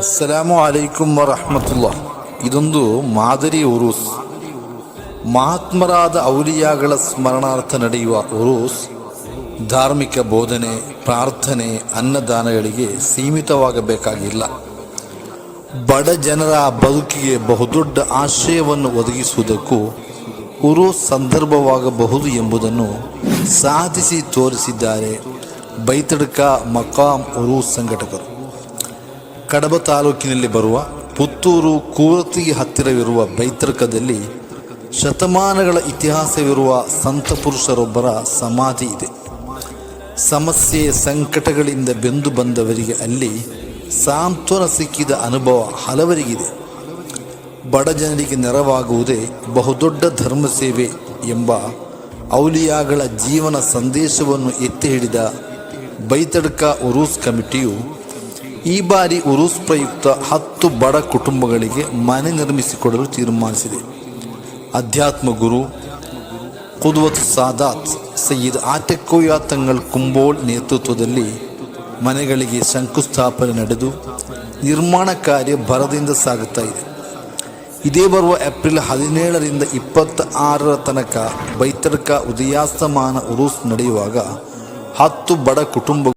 ಅಸ್ಸಲಾಮು ಅಲೈಕುಂ ವರಹಮತುಲ್ಲಾಹ್. ಇದೊಂದು ಮಾದರಿ ಉರೂಸ್. ಮಹಾತ್ಮರಾದ ಔಲಿಯಾಗಳ ಸ್ಮರಣಾರ್ಥ ನಡೆಯುವ ಉರೂಸ್ ಧಾರ್ಮಿಕ ಬೋಧನೆ, ಪ್ರಾರ್ಥನೆ, ಅನ್ನದಾನಗಳಿಗೆ ಸೀಮಿತವಾಗಬೇಕಾಗಿಲ್ಲ. ಬಡ ಜನರ ಬದುಕಿಗೆ ಬಹುದೊಡ್ಡ ಆಶ್ರಯವನ್ನು ಒದಗಿಸುವುದಕ್ಕೂ ಉರೂಸ್ ಸಂದರ್ಭವಾಗಬಹುದು ಎಂಬುದನ್ನು ಸಾಧಿಸಿ ತೋರಿಸಿದ್ದಾರೆ ಬೈತಡ್ಕ ಮಕಾಂ ಉರೂಸ್ ಸಂಘಟಕರು. ಕಡಬ ತಾಲೂಕಿನಲ್ಲಿ ಬರುವ ಪುತ್ತೂರು ಕೂರತಿಗೆ ಹತ್ತಿರವಿರುವ ಬೈತಡ್ಕದಲ್ಲಿ ಶತಮಾನಗಳ ಇತಿಹಾಸವಿರುವ ಸಂತ ಪುರುಷರೊಬ್ಬರ ಸಮಾಧಿ ಇದೆ. ಸಮಸ್ಯೆ ಸಂಕಟಗಳಿಂದ ಬೆಂದು ಬಂದವರಿಗೆ ಅಲ್ಲಿ ಸಾಂತ್ವನ ಸಿಕ್ಕಿದ ಅನುಭವ ಹಲವರಿಗಿದೆ. ಬಡ ಜನರಿಗೆ ನೆರವಾಗುವುದೇ ಬಹುದೊಡ್ಡ ಧರ್ಮ ಸೇವೆ ಎಂಬ ಔಲಿಯಾಗಳ ಜೀವನ ಸಂದೇಶವನ್ನು ಎತ್ತಿ ಹಿಡಿದ ಬೈತಡ್ಕ ಉರೂಸ್ ಕಮಿಟಿಯು ಈ ಬಾರಿ ಉರೂಸ್ ಪ್ರಯುಕ್ತ 10 ಬಡ ಕುಟುಂಬಗಳಿಗೆ ಮನೆ ನಿರ್ಮಿಸಿಕೊಡಲು ತೀರ್ಮಾನಿಸಿದೆ. ಅಧ್ಯಾತ್ಮ ಗುರು ಕುದ್ವತ್ ಸಾದಾತ್ ಸಯ್ಯದ್ ಆಟೆಕೋಯ ತಂಗಳ್ ಕುಂಬೋಳ್ ನೇತೃತ್ವದಲ್ಲಿ ಮನೆಗಳಿಗೆ ಶಂಕುಸ್ಥಾಪನೆ ನಡೆದು ನಿರ್ಮಾಣ ಕಾರ್ಯ ಭರದಿಂದ ಸಾಗುತ್ತಾ ಇದೆ. ಇದೇ ಬರುವ ಏಪ್ರಿಲ್ 17ರಿಂದ 26ರ ತನಕ ಬೈತಡ್ಕ ಉದಯಾಸ್ತಮಾನ ಉರೂಸ್ ನಡೆಯುವಾಗ 10 ಬಡ ಕುಟುಂಬ